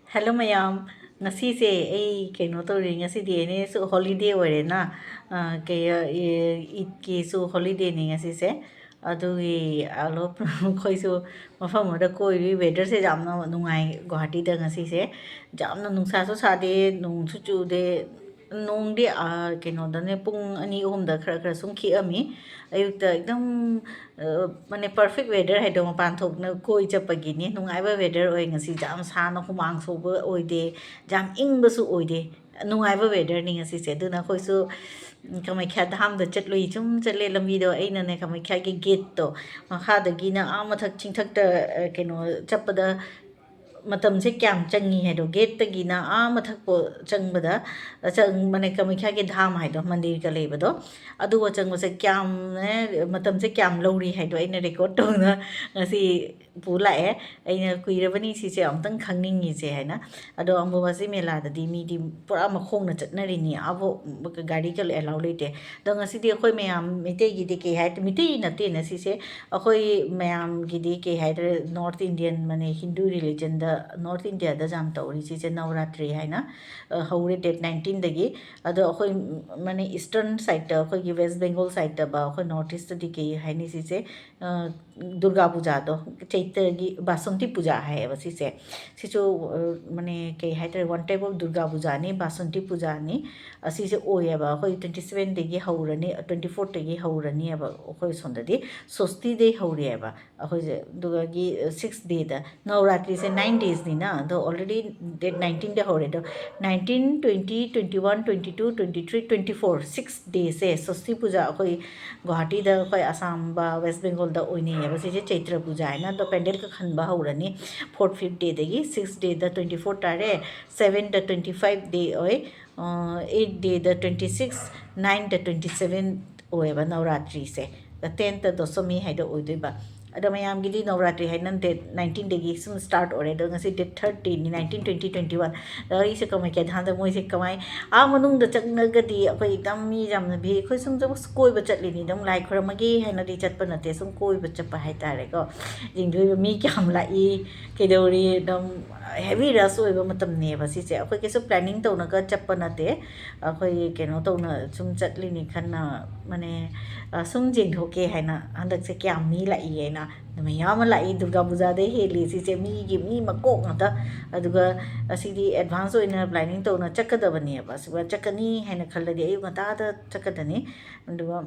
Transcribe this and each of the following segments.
Hello mayam, ngasi se ai keno to ring ngasi di ne su holiday ore na ke it ki su holiday ni ngasi se adu gi alo khoi su mafam da koi ri weather se jamna nungai Guwahati da ngasi se jamna nungsa su sa de nung su chu de nung di keno da ne pung ani om da khara khara sum khi ami ayukta ekdam mane perfect weather hai do mapan thok na koi chapagi ni nungai ba weather oi ngasi jam sa na humang so ba oi de jam ing ba su oi de nungai ba weather ni ngasi se du na khoi su kamai kha dham da chat lui chum chat le lambi do ai na ne kamai kha ge gate to ma kha da gi na ma thak ching thak da keno chap da matamse kyam changi hai do gate ta gi na mathak po changbada chang mane kamikha ge dham hai do mandir ka leba do adu wa chang se kyam ne matamse kyam lori hai do aina record to na ngasi pu la aina kuira bani si se amtang khangning ni se hai na ado ambo wasi mela da di mi di pura ma khong na chatna ri ni abo gari ka allow le te do ngasi di khoi mayam mite gi de ke hai mite na te na si se khoi mayam gi de ke hai north indian mane hindu religion da North India da jam tawri si se Navratri hai na hore date 19 dagi ado khoi mane eastern side da khoi gi West Bengal side da ba khoi north east di ke hai ni si se Durga Puja do Chaitra gi Basanti Puja hai ba si chu mane ke hai one type of Durga Puja ni Basanti Puja ni asi se oye ba khoi 27 dagi haurani 24 dagi haurani ba khoi sonda di sosti de hauri ba khoi se duga gi 6 day da Navratri se 9 days ni na do already date 19 de haure do 19 20 21 22 23 24 6 days se sosti puja khoi Guwahati da khoi Assam ba West Bengal da oini ba se Chaitra puja hai na do pendel ka khan ba haurani 4th 5th day dagi 6th day da 24 tare 7 da 25 day oi 8 day da 26 9 da 27 oi ba Navratri se the 10th da dosomi hai da oi doi ba ada mayam gidi Navratri hai nan date 19 degi sum start ore do ngasi date 30 ni 19 20 21 da ri se kamai ke dhan da moi se kamai manung da chakna gadi akoi ekdam mi jam na bi khoi sum jam koi ba chatli ni dam lai khora magi hai na ri chat pa na te sum koi ba chapa hai tare ko jing doi mi kyam la I ke do ri dam heavy rush oi ba matam ne ba si se akoi ke su planning to na ka chapa na te akoi ke no to na sum chatli ni khan na mane sum jing thoke hai na andak se kyam mi la I na mayam la I Durga Puja de heli si se mi gi mi makok ngata aduga asidi advance oina planning to na chakadabani ba siba chakani haina khalladi ayu ngata da chakadani aduga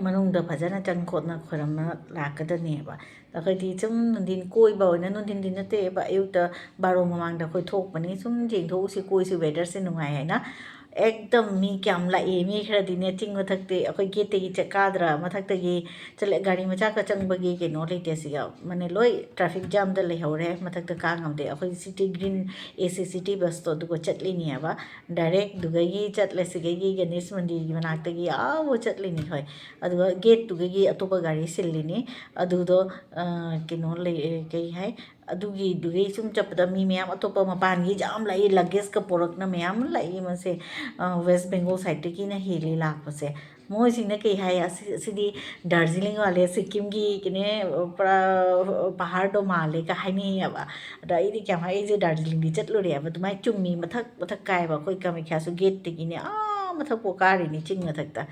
manungda phajana chang khotna khoramna lakadani ba akhadi chum nundin koi ba oina nundin din te ba ayuta baro mamang da khoi thok pani sum jing tho si koi si weather se nungai haina एकदम मी क्या लाए मी खरा दिने चिंग मथकते अखोई गेते gi chakadra mathakta gi chale gari macha ka changbagi ke no leite siga mane loi traffic jam da le hore mathakta ka ngamde akhoi city green AC city bus to dugo chatli ni aba direct duga gi chatle siga gi Ganesh mandir gi manakta gi wo chatli ni hoi aduga gate duga gi atopa gari silli ni adu do ke no le ke hai adugi dugi sum chapda mi meyam atopa mapan gi jam lai luggage ka porak na meyam lai mase West Bengal side ki na heli lak pase moi sing na ke hai asidi Darjeeling wale Sikkim gi kine pra pahar do male ka hai ni aba da idi kya hai je Darjeeling di chatlo re aba tumai chummi mathak kai ba koi kam kya su gate te ki ne mathak po kari ni ching mathak ta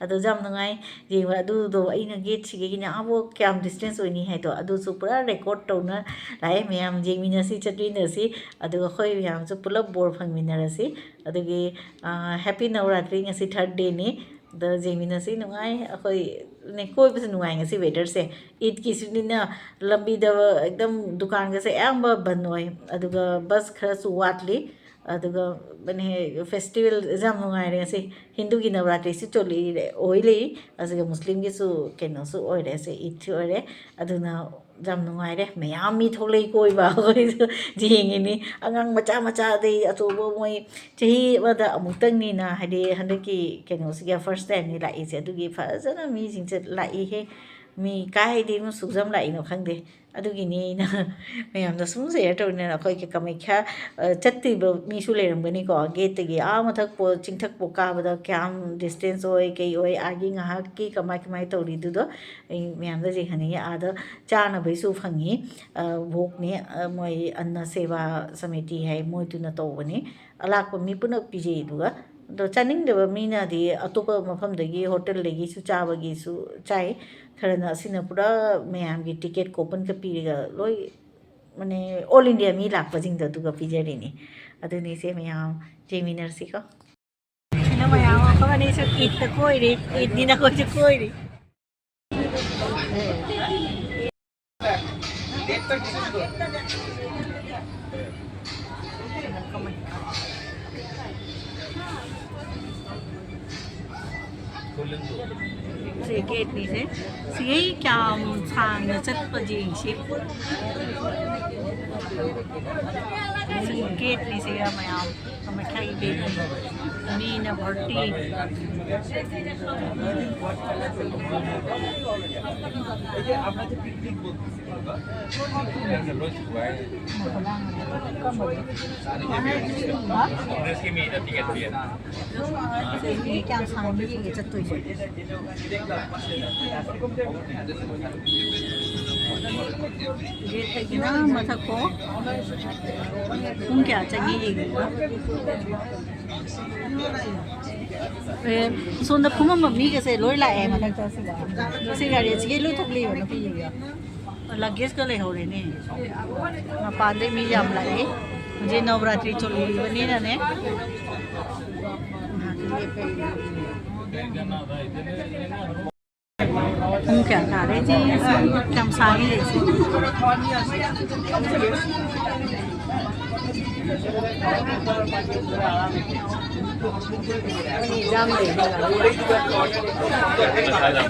adu jam nangai je wa adu do aina gate si gi na abo kyam distance oi ni hai to adu su pura record to na lai mayam je mi na si chatwi na si adu khoi yam su pulap bor phang mi na si adu gi happy Navratri ngasi 3rd day ni the jemina si nungai akhoi ne koi bas nungai ngasi weather se it ki sini na lambi da ekdam dukan ga se amba banoi aduga bus khara su watli aduga bane festival jam nungai re se Hindu gi Navratri si choli re oile asaga Muslim gi su keno su oire se it oire aduna jam nungai re mayam mi tholei koi ba koi jing ni angang macha de achobo moi chahi wada amuktang ni na hade handaki keno siga first time ni lai se adugi fazana mi jing chat lai he ꯃꯤ ꯀꯥꯏꯗꯩꯅꯣ ꯁꯨꯛꯖꯝ ꯂꯥꯛꯏꯅꯣ ꯈꯪꯗꯦ ꯑꯗꯨꯒꯤꯅꯤ ꯑꯩꯅ ꯃꯌꯥꯝꯗ ꯁꯨꯝ share ꯇꯧꯔꯤꯅꯦ ꯑꯩꯈꯣꯏꯒꯤ ꯀꯥꯃꯥꯈ꯭ꯌꯥ ꯆꯠꯇ꯭ꯔꯤꯕ ꯃꯤꯁꯨ ꯂꯩꯔꯝꯒꯅꯤꯀꯣ ꯒꯦꯠꯇꯒꯤ ꯃꯊꯛꯄꯣ ꯆꯤꯡꯊꯛꯄꯣ ꯀꯥꯕꯗ ꯀꯌꯥꯝ ꯗꯤꯁꯇꯦꯟꯁ ꯑꯣꯏ ꯀꯩ ꯑꯣꯏ ꯉꯥꯏꯍꯥꯛꯀꯤ ꯀꯃꯥꯏ ꯇꯧꯔꯤꯗꯨꯗꯣ ꯑꯩ ꯃꯌꯥꯝꯗ ꯌꯦꯡꯍꯟꯅꯤꯡꯉꯤ ꯑꯥꯗ ꯆꯥꯅꯕꯩꯁꯨ ꯐꯪꯉꯤ ꯚꯣꯛꯅꯤ ꯃꯣꯏ ꯑꯟꯅ ꯁꯦꯕꯥ ꯁꯃꯤꯇꯤ ꯍꯥꯏ ꯃꯣꯏꯗꯨꯅ ꯇꯧꯕꯅꯤ ꯑꯂꯥꯛꯄ ꯃꯤ ꯄꯨꯝꯅꯃꯛ ꯄꯤꯖꯩ ꯑꯗꯨꯒ ꯑꯗꯣ ꯆꯥꯅꯤꯡꯗꯕ ꯃꯤꯅꯗꯤ ꯑꯇꯣꯞꯄ ꯃꯐꯝꯗꯒꯤ ꯍꯣꯇꯦꯜꯗꯒꯤꯁꯨ ꯆꯥꯕꯒꯤꯁꯨ ꯆꯥꯏ ꯈꯔꯅ ꯑꯁꯤꯅ ꯄꯨꯔꯥ ꯃꯌꯥꯝꯒꯤ ꯇꯤꯀꯦꯠ ꯀꯣꯄꯟꯒ ꯄꯤꯔꯒ ꯂꯣꯏ ꯃꯅꯦ ꯑꯣꯜ ꯏꯟꯗꯤꯌꯥ ꯃꯤ ꯂꯥꯛꯄꯁꯤꯡꯗꯣ ꯑꯗꯨꯒ ꯄꯤꯖꯔꯤꯅꯤ ꯑꯗꯨꯅꯤ ꯏꯆꯦ ꯃꯌꯥꯝ ꯌꯦꯡꯃꯤꯟꯅꯔꯁꯤꯀꯣ ꯁꯤꯅ ꯃꯌꯥꯝ ꯑꯩꯈꯣꯏ ꯑꯅꯤꯁꯨ ꯏꯠꯇ ꯀꯣꯏꯔꯤ ꯏꯠꯅꯤꯅ ꯑꯩꯈꯣꯏꯁꯨ ꯀꯣꯏꯔꯤ ꯁꯤ ꯒꯦꯠꯅꯤꯁꯦ ꯁꯤꯒꯩ ꯀꯌꯥꯝ ꯁꯥꯡꯅ ꯆꯠꯄ ꯌꯦꯡꯁꯤ गेटनिसे मयाम कामाख्यागी गेटनी मीना भर्ती क्या सामने ये चतुई गेट है कि ना मथक को क्या चाहिए सोंदा फुमा मम्मी के से लोई लाए मथक तो से गाड़ी ये लो थोक लियो ना पियो लगेज का ले हो रे ने पांडे मी जाम लाए मुझे नवरात्रि चली बनी ना ने हम क्या खा रहे थे कम सारी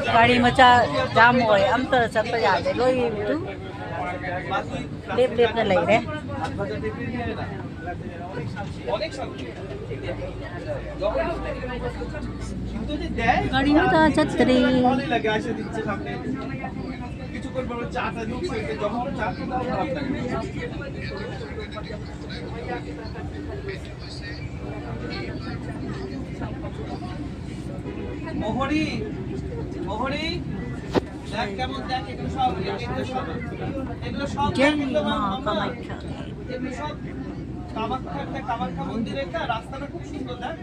गाड़ी मचा जाम हो हम तो सब जाते लो ये लेप लेप न लग रहे गाड़ी में तो छतरी मोहरी मोहरी देख কেমন দেখ এগুলো সব कामाख्या এগুলো সব কামাখ্যা মন্দিরে একটা রাস্তাটা খুব সুন্দর দেখ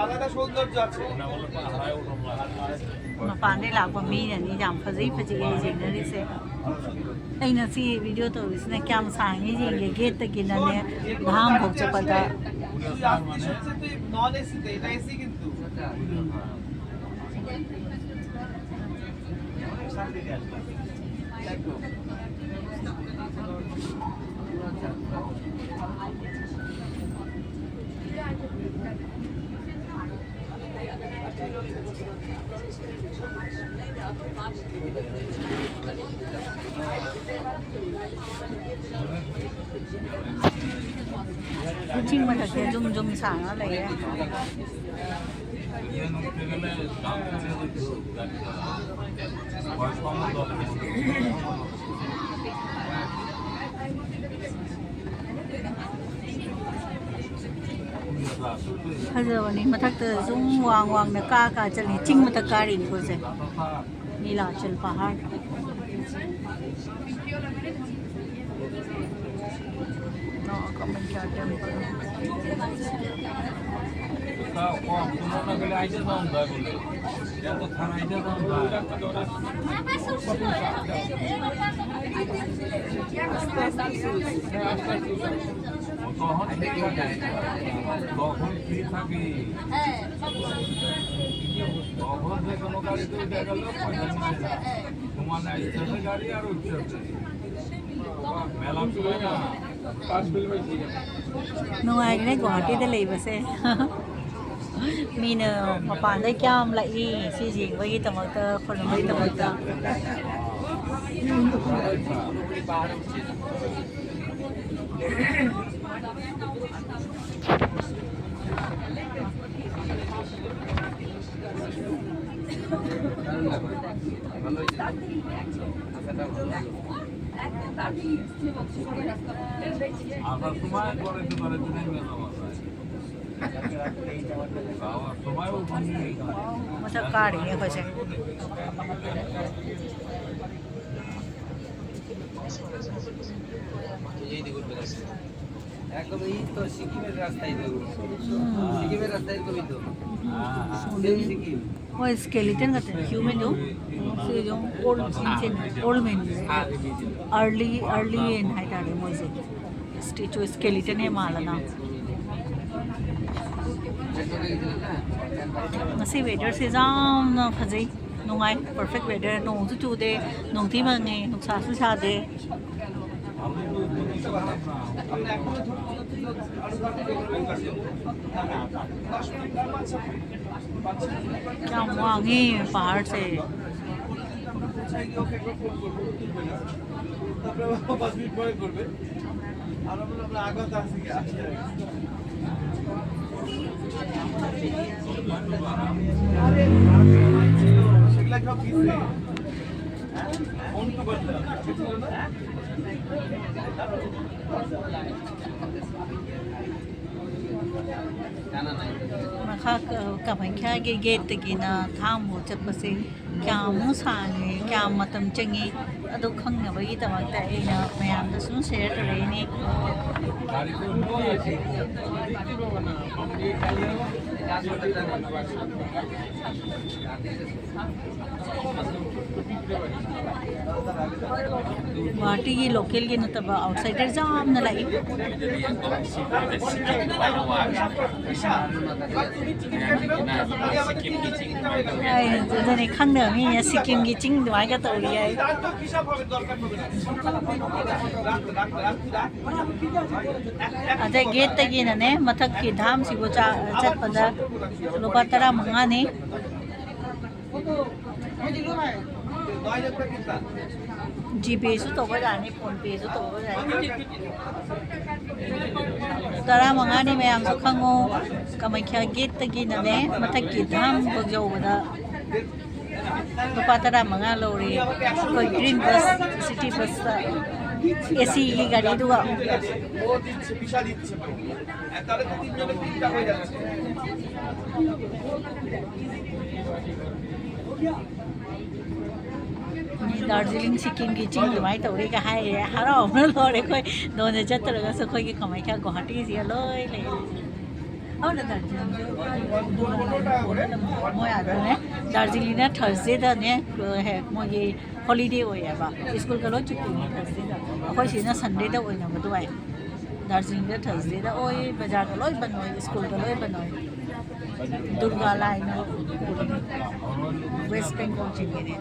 আলাদা সৌন্দর্য আছে मपाने लापा मी यानी जाम फजई फजिगे जिंगरी से ऐना सी वीडियो तो इसने क्या सांगे जिंगे गेट तक ने धाम भोग चपदा নন এসি তে এটা এসি কিন্তু चिंग में तक जुम जुम सांग लगे फजबनी मथक जुम वांग वांग न का चलनी चिंग मथक गाड़ी को से नीलाचल पहाड़ कामाख्या टेम्पल नुआइने गुवाहाटी दे लेबसे मीन मपान दे क्याम लाई सी जिंगबगी तमकता खनबगी तमकता আসার সময় করাইতে পারে দিনের বেলা যাওয়ার সময়ও मतलब कार ही है कैसे একদম এই তো সিকিমের রাস্তায় তো সিকিমের রাস্তায় কবি তো সিকিম वो स्केलेटन का ह्यूमन हो से जो ओल्ड मैन अर्ली एन हाय तारे मोजे स्टैचू स्केलेटन है मालना ngasi weather se jam na phajai nungai perfect weather nong chu chu de nong ti ma nge nong sa su sa de क्या मांगे पहाड़ से मखा कमाई क्या गेट तकी ना थाम हो चपसे क्या मुसाने क्या मतम चंगी अदो खंगनबगी तमकता एना मयामदा सुन शेयर तरेनी गुवाहाटी की लोकल की नतबा आउटसाइडर जाम न लाई जने खंगने मी सिक्किम की चिंग दुआई का तौरी है अदे गेट तकी नने मथक की धाम सिबो चटपदा रुपा 10 मंगा ने जीपे सु तो जाने फोन पे सु तो जाने 10 मंगा ने मैं आम खंगो कामाख्या गेट तकी नने मथक की धाम बजौबदा रुपा 10 मंगा लोरी कोई green bus city bus AC की गाड़ी दुआ दार्जिलिंग सिक्किम की चिंग दुमाई तौरी का हाय हराव न लोरे कोई दोने चतरगा से कोई की कमाई क्या गुवाहाटी से लोय ले और दार्जिलिंग मोय आदने दार्जिलिंग ना थर्सडे दा ने है मोय हॉलिडे होया बा स्कूल का लो छुट्टी ने थर्सडे दा कोई सिना संडे दा होइना बदुआई दार्जिलिंग दा थर्सडे दा ओय बाजार का लोय बनोय स्कूल का लोय बनोय दुर्गा लाइन वेस्ट बेंगल चिंगे ने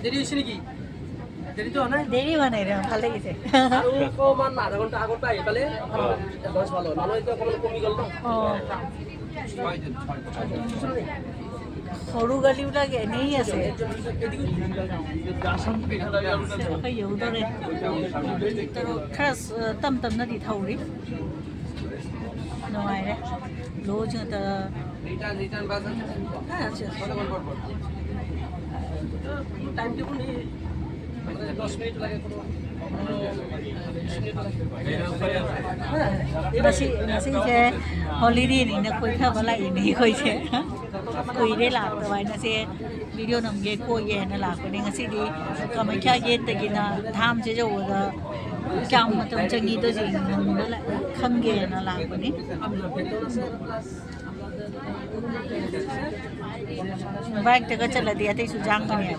দেরি হইছে নাকি দেরি তো না দেরি বানাই রে ভালো লাগিছে আৰু কমান আধা ঘন্টা আগত আহি পালে এডভান্স ভালো মানে তো অকমান কমি গল ন সৰু গাড়ীবিলাক এনেই আছে 여우들의 크라스 땀땀나디 타오리 너와이래 로즈다 রিটার্ন বাস আছে হ্যাঁ আছে কতক্ষণ পর পর টাইম টেবল নেই 10 মিনিট লাগে masih je holiday ni na koi kha bala ini koi che koi de la to ai na se video nam ge ko ye na la ko ni ngasi di kamakya ge te gi na tham je jo da kyam matam changi to ji nam na la kham ge na la ko ni bike तक चला दिया थे सुजांग का नहीं है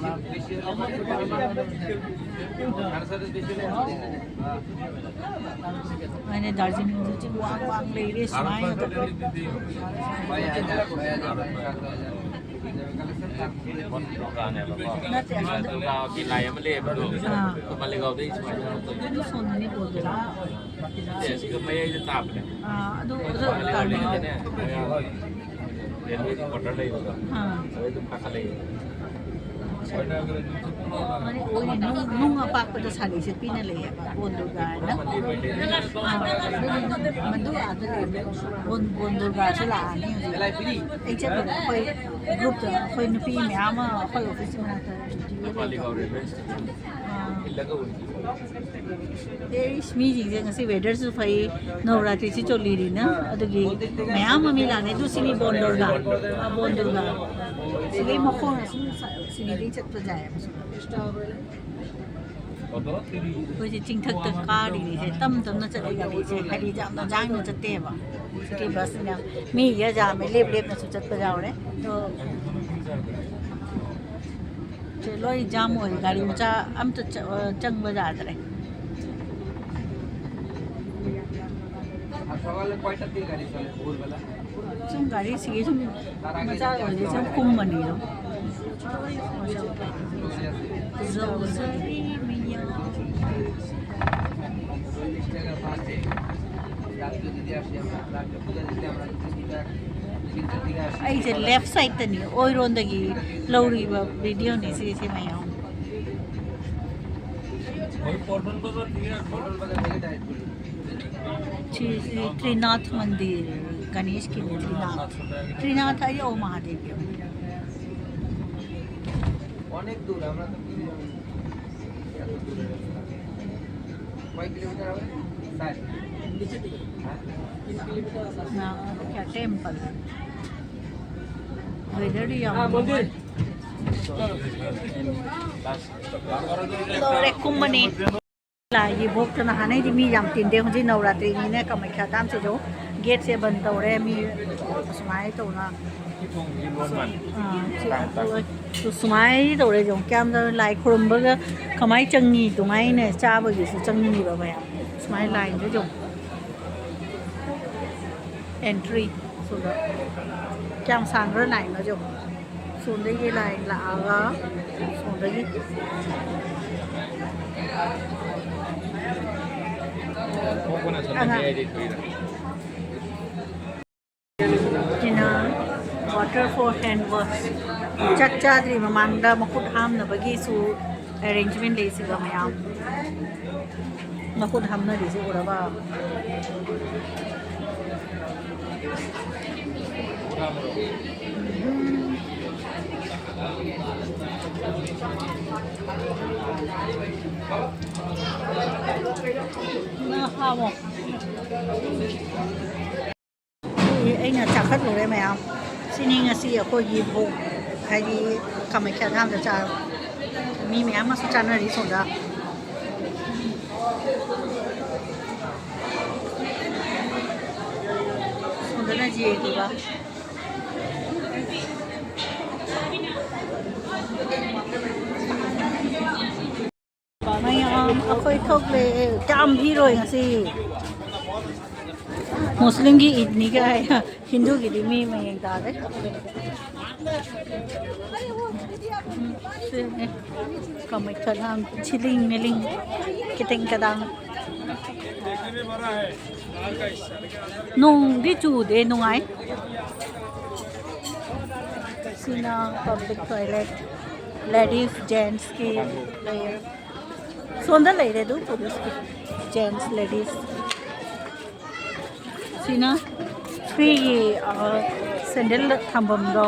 मैंने दार्जिलिंग में जो वांग वांग ले रही सुनाई तोกินไรมันเละมันดูมันเลยก็ได้ช่วย सोने नहीं बोल रहा เดี๋ยวก็ไม่ได้ตับเลย ಅದುเรียนวิธีกดอะไรอยู่ก็ हाँ เอาไว้ตรงปากอะไร 아니 오이 농아 빠꾸도 살이 세 피나 레야 봐 본도가나 만두 아들 본도가 살아니 이ချက်တော့ခွေ group တော့ခွေနပီများမှာခွေ office မှာတော့ဒီလို ပါလီကော တော့ ရယ်ပဲလက်ကဝင် There is meeting ngasi weather su phai navratri chi choli ri na adugi mayam ami la ne tu sini bondor ga sini mokho na sini ri chat pa jaya ko ji ching thak tak ka ri se tam na chat ga ri se khali jam na jang na chat te ba city bus na mi ya ja me lep na su chat pa jaw re to चलो ये जाम हो गई गाड़ी ऊंचा हम तो चंग बजा रहे সকালে কয়টা থেকে গাড়ি চলে ভোরবেলা 좀 गाड़ी सी 좀 मजा हो गई 좀 कुम बनी लो ऐसे लेफ्ट साइड तो नहीं ओई रोंदगी लौरी वीडियो नहीं सी मैं आऊं त्रिनाथ मंदिर गणेश की त्रिनाथ है ओ महादेव অনেক দূর আমরা তো কয় কিলোমিটার হবে 60 ना क्या टेम्पल वेदर मंदिर तो कुंभनी ला ये भक्त नहाने जी मी जाम तीन दे हुजी नवरात्रि में ने कामाख्या धाम से जो गेट से बंद तौरे मी सुमाई तो ना तो सुमाई तौरे जो क्या हम लाई खुरम बगा कमाई चंगी तुमाई ने चा बगी से चंगी बाबा या सुमाई लाइन जो एंट्री सुन क्या हम सांग रहे लाइन में जो सुन दे ये लाइन लागा सुन दे जिना वाटर फॉर हैंड वॉश चक चाद्री ममांगदा मकुट हाम नबगी सु अरेंजमेंट ले सिगा मयाम मकुट हाम न दिसे उरबा 하고 anh là chặt hết rồi đấy mày không xin anh là xí ở cô gì vụ hay gì cầm cái tham gia chặt mi mẹ mà số chặt nó đi xuống đó xuống đó là gì vậy ba mày khơi thốc về cam đi rồi ngã xí मुस्लिम की ईद नहीं क्या है हिंदू की भी मैं एक दाद है कम कदाम चिलिंग मिलिंग कितने कदाम नोंग भी चूदे नोंगाई सीना पब्लिक टॉयलेट लेडीज जेंट्स की सोंदर ले रहे दो पुरुष की जेंट्स लेडीज सीना फ्री सैंडल थम्बम दो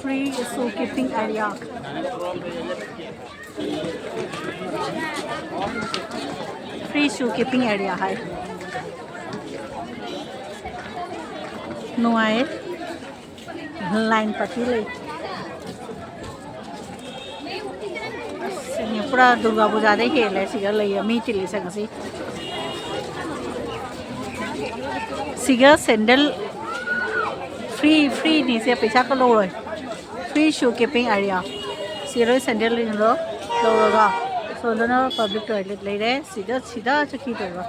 फ्री शू कीपिंग एरिया फ्री शू कीपिंग एरिया है नुआए लाइन पति ले पूरा दुर्गा पूजा दे खेल सिगा ले मी चिली संगसी सिगा सैंडल फ्री नहीं से पैसा का लो फ्री शू कीपिंग एरिया सिरो सैंडल लो लोगा सोदना पब्लिक टॉयलेट ले रहे सीधा चकी देगा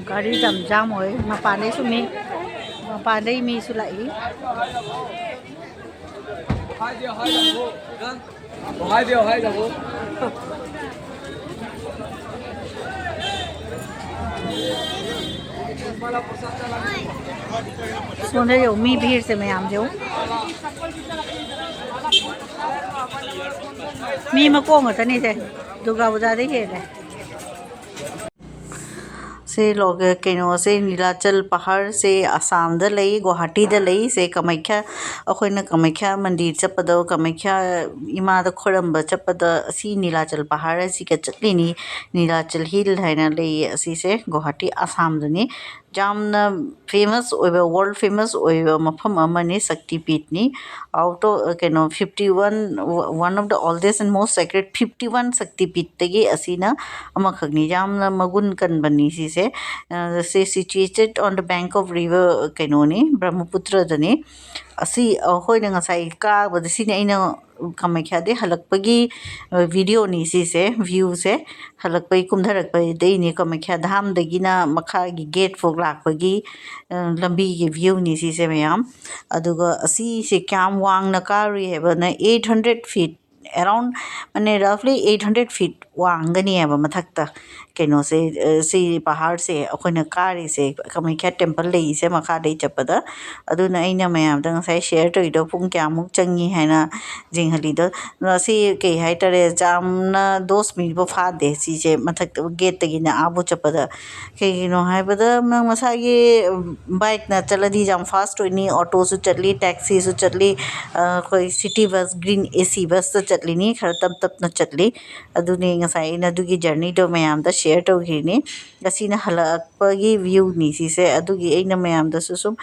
गाड़ी जाम होय मपानदꯩसु मी मपानदꯩ मीसु लाइ सोने जो मी भीड़ से मैं आम जो मी मकोंग तनी से दुर्गा पूजा दे हेले से लोग कहीं से नीलाचल पहाड़ से आसाम द लई गुवाहाटी द लई से कामाख्या अखोइना कामाख्या मंदिर चपद कामाख्या इमा द खोरंब चपद असी नीलाचल पहाड़ असी के चटलिनी नीलाचल हिल हैना लई असी से गुवाहाटी आसाम दनी जामना फेमस ओइबा वर्ल्ड फेमस ओइबा मफम अमनी शक्तिपीठनी आउट ऑफ कनो 51 one of the oldest and most sacred 51 Shaktipeeth तगी असीना अमखगनी जामना मगुन कनबनी से situated on the bank of river कनोनी ब्रह्मपुत्र दनी असी होइना ngasai का बदसिने आइना कामाख्या दे हलकपगी वीडियो नी से व्यू से हलकपई कुमधरकपई देनी कामाख्या धाम दगिना मखा की गेट फोक लाकपगी लंबी की व्यू नी से मयाम अदुगा असी से क्याम वांग न कारी हेबना 800 फीट अराउंड माने रफली 800 फीट वांगनी है मथकता कनो से पहाड़ से अखोइना कारी से कामाख्या टेम्पल ले से मखा दे चपदा अदुना अइना मयाम दंग साइ शेयर तोइदो पुंग क्यामुक चंगी हैना जिंगलीदो नसी के हाइटरे जामना 2 मिनट बो फादे से मथक गेट तगिना आबो चपदा केनो हाइबदा नंग मसागे बाइक ना चलदी जाम फास्ट होइनी ऑटो सु चलली टैक्सी सु चलली कोई city bus green AC bus तो चटलिनी खर तब न चटली अदुनी ngasai na dugi journey do mayam da share to gini gasina halakpagi view ni si se adugi aina mayam da susum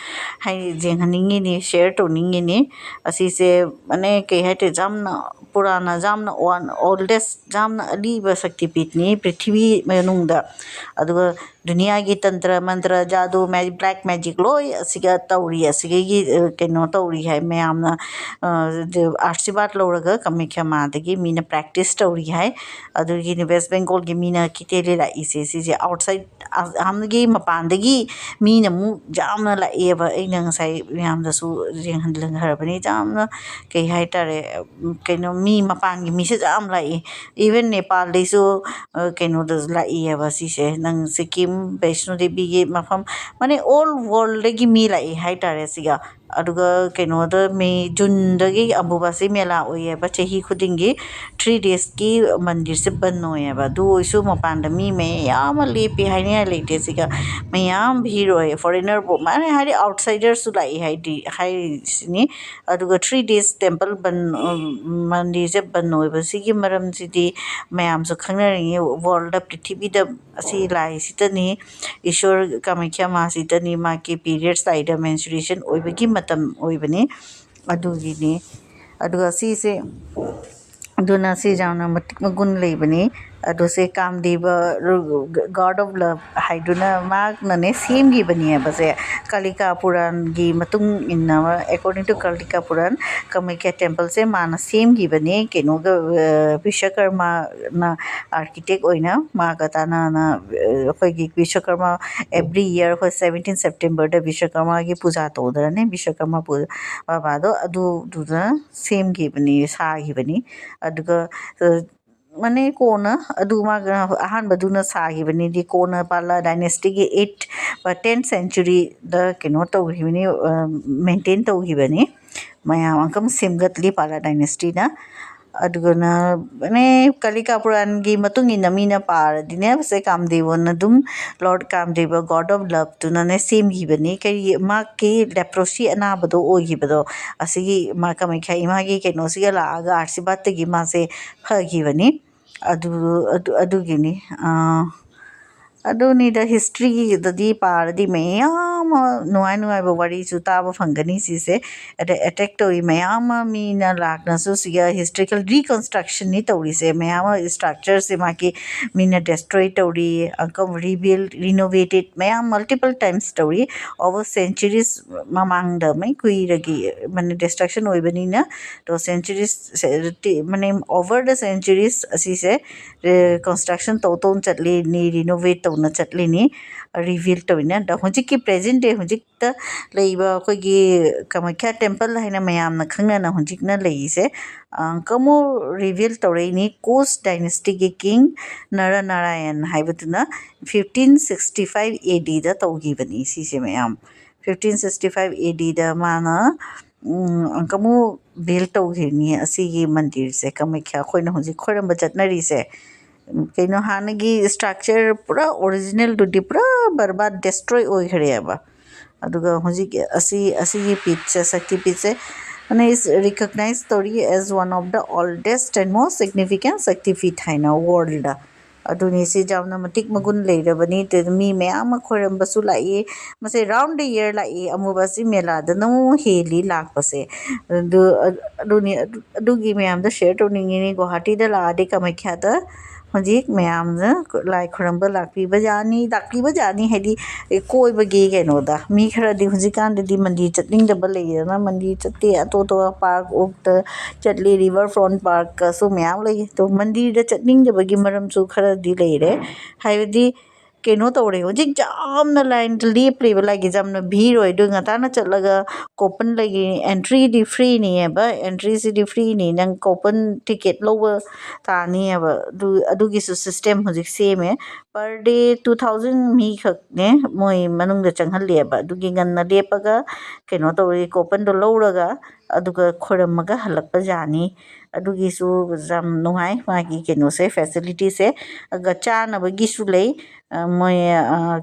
hai jenghaningi ni share to ningi ni asi se mane ke hate jamna purana jamna one oldest jamna aliba शक्तिपीठ ni prithvi manung da aduga दुनिया की तंत्र मंत्र जादू magic black magic लोई असिगा तौरी असिगी कनो तौरी है मैमना आशीर्वाद लौरगा कामाख्या मादगी मीना प्रैक्टिस तौरी है अदुगी वेस्ट बंगाल की मीना कितेले ला इसे आउटसाइड हमगी मपानदगी मीना मु जामना लाएबा एना ngasai मैमदसु रेंहन हरबनी जामना कई हाइटारे कनो मी मपान की मीसे जाम लाए इवन नेपाल देसु कनो दस लाएबा सिसे नंग सिक्किम वैष्णो देवी के मफम माने ऑल वर्ल्ड की मी लाई हाई तारे सिगा अदुगा कनो द मे जून दगी अम्बुबासी मेला ओयेबा चही खुदिंगी 3 days की मंदिर से बन ओयेबा दु ओइसु मपान द मी मे याम लेपि हाइने लेते सिगा मे याम भीड़ ओय फॉरेनर बो माने हारि आउटसाइडर सु लाई हाइ सिनी अदुगा 3 days टेंपल बन मंदिर से बन ओयबा सिगी मरम सिदी मयाम सु खंगनरिंगे वर्ल्ड पृथ्वी द असी लाई सितनी ईश्वर कामाख्या मा सितनी मा के पीरियड्स लाइदा मेंस्ट्रुएशन ओइबगी मतम ओइबनी अदुगिनी अदुगा सिसे अदुना सि जाना मतिक मगुन लेबनी अदुसे कामदेव गॉड ऑफ लव हाइदुना मागनने सेम गी बनी है बसे कालिका पुराण गी मतुंग इन्ना according to Kalika Purana Kamakhya temple से माना सेम गी बनी केनो विश्वकर्मा ना आर्किटेक्ट ओइना मागताना ना अखोगी विश्वकर्मा एवरी ईयर को 17 सितंबर द विश्वकर्मा की पूजा तोदरने विश्वकर्मा पूजा बाबादो अदु दुना सेम गी बनी सा गी बनी अदुगा माने कोना अदुमा अहान बदुना सागिबनी दि कोना पाला डायनेस्टी के 8 व 10th सेंचुरी द केनो तौगिबनी मेंटेन तौगिबनी मया अंकम सेमगतली पाला डायनेस्टी ना अदुगना माने कालिका पुराण की मतुंग इन मीना पार दिने से कामदेव नदुम lord Kamadeva god of love तुनने सेम गिबनी कई मा के लेप्रोसी अनाबदो ओगिबदो असिगी मा कामाख्या इमा की केनो सिगा लागा आशीर्वाद तगी मा से फगिबनी अदुगिनी ꯑꯗꯨꯅꯤꯗ ꯍꯤꯁꯇ꯭ꯔꯤꯒꯤꯗꯗꯤ ꯄꯥꯔꯗꯤ ꯃꯌꯥꯝ ꯑꯃ ꯅꯨꯡꯉꯥꯏ ꯅꯨꯡꯉꯥꯏꯕ ꯋꯥꯔꯤꯁꯨ ꯇꯥꯕ ꯐꯪꯒꯅꯤ ꯁꯤꯁꯦ ꯑꯗ ꯑꯦꯇꯦꯛ ꯇꯧꯏ ꯃꯌꯥꯝ ꯑꯃ ꯃꯤꯅ ꯂꯥꯛꯅꯁꯨ ꯁꯤꯒ ꯍꯤꯁꯇ꯭ꯔꯤꯀꯦꯜ ꯔꯤꯀꯟꯁꯇ꯭ꯔꯛꯁꯟꯅꯤ ꯇꯧꯔꯤꯁꯦ ꯃꯌꯥꯝ ꯑꯃ ꯏꯁꯇ꯭ꯔꯛꯆꯔꯁꯦ ꯃꯥꯒꯤ ꯃꯤꯅ ꯗꯦꯁꯇ꯭ꯔꯣꯏ ꯇꯧꯔꯤ ꯔꯤꯕꯤꯜ ꯔꯤꯅꯣꯚꯦꯇꯦꯠ ꯃꯌꯥꯝ ꯃꯜꯇꯤꯄꯜ ꯇꯥꯏꯝꯁ ꯇꯧꯔꯤ ꯑꯣꯚꯔ ꯁꯦꯟꯆꯨꯔꯤꯁ ꯃꯃꯥꯡꯗ ꯃꯩ ꯀꯨꯏꯔꯒꯤ ꯃꯥने ꯗꯤꯁꯇ꯭ꯔꯛꯁꯟ ꯑꯣꯏꯕꯅꯤꯅ ꯇꯣ ꯁꯦꯟꯆꯨꯔꯤꯁ ꯃꯥने ꯑꯣꯚꯔ ꯗ ꯁꯦꯟꯆꯨꯔꯤꯁ ꯑꯁꯤꯁꯦ ꯀꯟꯁꯇ꯭ꯔꯛꯁꯟ ꯇꯧ ꯆꯠꯂꯤꯅꯤ ꯔꯤꯅꯣꯚꯦꯠ ꯇꯧꯅ ꯆꯠꯂꯤꯅꯤ ꯔꯤꯚꯤꯜ ꯇꯧꯏꯅ ꯑꯗ ꯍꯧꯖꯤꯛꯀꯤ ꯄ꯭ꯔꯦꯖꯦꯟ ꯗꯦ ꯍꯧꯖꯤꯛꯇ ꯂꯩꯕ ꯑꯩꯈꯣꯏꯒꯤ ꯀꯃꯥꯈ꯭ꯌꯥ ꯇꯦꯝꯄꯜ ꯍꯥꯏꯅ ꯃꯌꯥꯝꯅ ꯈꯪꯅꯅ ꯍꯧꯖꯤꯛꯅ ꯂꯩꯔꯤꯁꯦ ꯀꯃꯨ ꯔꯤꯚꯤꯜ ꯇꯧꯔꯛꯏꯅꯤ ꯀꯣꯁ ꯗꯥꯏꯅꯦꯁꯇꯤꯒꯤ ꯀꯤꯡ ꯅꯔꯅꯥꯔꯥꯌꯟ ꯍꯥꯏꯕꯗꯨꯅ 1565 ADꯗ ꯇꯧꯈꯤꯕꯅꯤ ꯁꯤꯁꯦ ꯃꯌꯥꯝ 1565 ADꯗ ꯃꯥꯅ ꯀꯃꯨ ꯕꯤꯜ ꯇꯧꯈꯤꯕꯅꯤ ꯑꯁꯤꯒꯤ ꯃꯟꯗꯤꯔꯁꯦ ꯀꯃꯥꯈ꯭ꯌꯥ ꯑꯩꯈꯣꯏꯅ ꯍꯧꯖꯤꯛ ꯈꯣꯏꯔꯝꯕ ꯆꯠꯅꯔꯤꯁꯦ ꯀꯩꯅꯣ ꯍꯥꯟꯅꯒꯤ ꯁ꯭ꯇ꯭ꯔꯛꯆꯔ ꯄꯨꯔꯥ ꯑꯣꯔꯤꯖꯤꯅꯦꯜꯗꯨꯗꯤ ꯄꯨꯔꯥ ꯕꯔꯕꯥꯠ ꯗꯦꯁꯇ꯭ꯔꯣꯏ ꯑꯣꯏꯈ꯭ꯔꯦꯕ ꯑꯗꯨꯒ ꯍꯧꯖꯤꯛ ꯑꯁꯤꯒꯤ ꯄꯤꯠꯁꯦ ꯁꯛꯇꯤ ꯄꯤꯠꯁꯦ and is recognized tori as one of the oldest and most significant Shakti Pit haina world aduni si jamna matik magun leirabani te mi mayam khoirambsu lai mase round the year lai amubasi mela da no heli lakpase adugi mayam da share to ningi ni Guwahati da la de Kamakhya da ꯍꯧꯖꯤꯛ ꯃꯌꯥꯝꯅ ꯂꯥꯏ ꯈꯨꯔꯨꯝꯕ ꯂꯥꯛꯄꯤꯕ ꯌꯥꯅꯤ ꯍꯥꯏꯗꯤ ꯀꯣꯏꯕꯒꯤ ꯀꯩꯅꯣꯗ ꯃꯤ ꯈꯔꯗꯤ ꯍꯧꯖꯤꯛꯀꯥꯟꯗꯗꯤ ꯃꯟꯗꯤꯔ ꯆꯠꯅꯤꯡꯗꯕ ꯂꯩꯗꯅ ꯃꯟꯗꯤꯔ ꯆꯠꯇꯦ ꯑꯇꯣꯞ ꯑꯇꯣꯞꯄ ꯄꯥꯔꯛ ꯑꯣꯛꯇ ꯆꯠꯂꯤ ꯔꯤꯚꯔ ꯐ꯭ꯔꯣꯟꯠ ꯄꯥꯔꯛꯀꯁꯨ ꯃꯌꯥꯝ ꯂꯩ ꯇꯣ ꯃꯟꯗꯤꯔꯗ ꯆꯠꯅꯤꯡꯗꯕꯒꯤ ꯃꯔꯝꯁꯨ ꯈꯔꯗꯤ ꯂꯩꯔꯦ ꯍꯥꯏꯕꯗꯤ ꯀꯩꯅꯣ ꯇꯧꯔꯦ ꯍꯧꯖꯤꯛ ꯌꯥꯝꯅ ꯂꯥꯏꯟꯗ ꯂꯦꯞꯂꯤꯕ ꯂꯥꯏꯒꯤ ꯌꯥꯝꯅ ꯚꯤꯔ ꯑꯣꯏ ꯑꯗꯨ ꯉꯟꯇꯥꯅ ꯆꯠꯂꯒ ꯀꯣꯄꯟ ꯂꯩꯒꯤ ꯑꯦꯟꯇ꯭ꯔꯤꯗꯤ ꯐ꯭ꯔꯤꯅꯤꯑꯕ ꯑꯦꯟꯇ꯭ꯔꯤꯁꯤꯗꯤ ꯐ꯭ꯔꯤꯅꯤ ꯅꯪ ꯀꯣꯄꯟ ꯇꯤꯀꯦꯠ ꯂꯧꯕ ꯇꯥꯅꯤꯑꯕ ꯑꯗꯨꯒꯤꯁꯨ ꯁꯤꯁꯇꯦꯝ ꯍꯧꯖꯤꯛ ꯁꯦꯝꯃꯦ ꯄꯔ ꯗꯦ 2000 ꯃꯤ ꯈꯛꯅꯦ ꯃꯣꯏ ꯃꯅꯨꯡꯗ ꯆꯪꯍꯜꯂꯦꯕ ꯑꯗꯨꯒꯤ ꯉꯟꯅ ꯂꯦꯞꯄꯒ ꯀꯩꯅꯣ ꯇꯧꯔꯤ ꯀꯣꯄꯟꯗꯣ ꯂꯧꯔꯒ ꯑꯗꯨꯒ ꯈꯣꯏꯔꯝꯃꯒ ꯍꯜꯂꯛꯄ ꯌꯥꯅꯤ ꯑꯗꯨꯒꯤꯁꯨ ꯌꯥꯝ ꯅꯨꯡꯉꯥꯏ ꯃꯥꯒꯤ ꯀꯩꯅꯣꯁꯦ ꯐꯦꯁꯤꯂꯤꯇꯤꯁꯦ ꯑꯗꯨꯒ ꯆꯥꯅꯕꯒꯤꯁꯨ ꯂꯩ ꯃꯣꯏ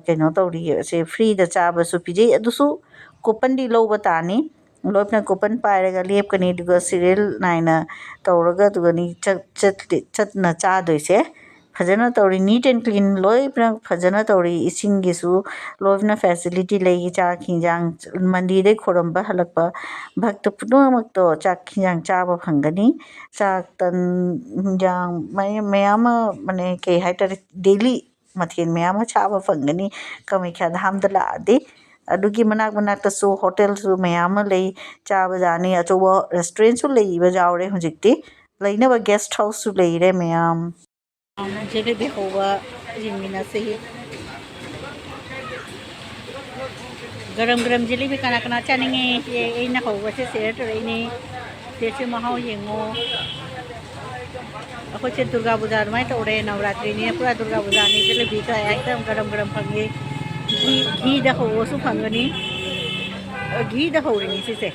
ꯀꯩꯅꯣ ꯇꯧꯔꯤ ꯁꯦ ꯐ꯭ꯔꯤꯗ ꯆꯥꯕꯁꯨ ꯄꯤꯖꯩ ꯑꯗꯨꯁꯨ ꯀꯣꯄꯟꯗꯤ ꯂꯧꯕ ꯇꯥꯅꯤ ꯂꯣꯏꯅ ꯀꯣꯄꯟ ꯄꯥꯏꯔꯒ ꯂꯦꯞꯀꯅꯤ ꯑꯗꯨꯒ ꯁꯤꯔꯤꯌꯦꯜ ꯅꯥꯏꯅ ꯇꯧꯔꯒ ꯑꯗꯨꯒꯅꯤ ꯆꯠꯅ ꯆꯥꯗꯣꯏꯁꯦ ꯐꯖꯅ ꯇꯧꯔꯤ ꯅꯤꯠ ꯑꯦꯟ ꯀ꯭ꯂꯤꯟ ꯂꯣꯏꯅ ꯐꯖꯅ ꯇꯧꯔꯤ ꯏꯁꯤꯡꯒꯤꯁꯨ ꯂꯣꯏꯅ ꯐꯦꯁꯤꯂꯤꯇꯤ ꯂꯩ ꯆꯥꯛ ꯍꯤꯟꯖꯥꯡ ꯃꯟꯗꯤꯔꯗꯩ ꯈꯣꯏꯔꯝꯕ ꯍꯜꯂꯛꯄ ꯚꯛꯇ ꯄꯨꯝꯅꯃꯛꯇꯣ ꯆꯥꯛ ꯍꯤꯟꯖꯥꯡ ꯆꯥꯕ ꯐꯪꯒꯅꯤ ꯆꯥꯛ ꯇꯟ ꯍꯤꯟꯖꯥꯡ ꯃꯌꯥꯝ ꯑꯃ ꯃꯥꯅꯦ ꯀꯩ ꯍꯥꯏꯇꯥꯔꯦ ꯗꯦꯂꯤ ꯃꯊꯦꯜ ꯃꯌꯥꯝ ꯑꯃ ꯆꯥꯕ ꯐꯪꯒꯅꯤ ꯀꯃꯥꯈ꯭ꯌꯥ ꯙꯥꯝꯗ ꯂꯥꯛꯑꯗꯤ ꯑꯗꯨꯒꯤ ꯃꯅꯥꯛꯇꯁꯨ ꯍꯣꯇꯦꯜꯁꯨ ꯃꯌꯥꯝ ꯑꯃ ꯂꯩ ꯆꯥꯕ ꯌꯥꯅꯤ ꯑꯆꯧꯕ ꯔꯦꯁꯇꯨꯔꯦꯟꯁꯨ ꯂꯩꯕ ꯌꯥꯎꯔꯦ ꯍꯧꯖꯤꯛꯇꯤ ꯂꯩꯅꯕ ꯒꯦꯁꯠ ꯍꯥꯎꯁꯁꯨ ꯂꯩꯔꯦ ꯃꯌꯥꯝ ꯖꯦꯂꯦꯕꯤ ꯍꯧꯕ ꯌꯦꯡꯃꯤꯟꯅꯁꯤ ꯒꯔꯝ ꯒꯔꯝ ꯖꯦꯂꯦꯕꯤ ꯀꯅꯥ ꯀꯅꯥ ꯆꯥꯅꯤꯡꯉꯤ ꯑꯩꯅ ꯍꯧꯕꯁꯦ ꯁꯦꯌꯔ ꯇꯧꯔꯛꯏꯅꯤ ꯁꯤꯁꯨ ꯃꯍꯥꯎ ꯌꯦꯡꯉꯣ ꯑꯩꯈꯣꯏꯁꯦ ꯗꯨꯔꯒꯥ ꯄꯨꯖꯥ ꯑꯗꯨꯃꯥꯏꯅ ꯇꯧꯔꯦ ꯅꯕꯔꯥꯇ꯭ꯔꯤꯅꯤ ꯄꯨꯔꯥ ꯗꯨꯔꯒꯥ ꯄꯨꯖꯥꯅꯤ ꯖꯦꯂꯦꯕꯤꯒ एकदम गरम गरम फंगे घी दा हौवसु फंगनी घी दा हौरिनी सिसे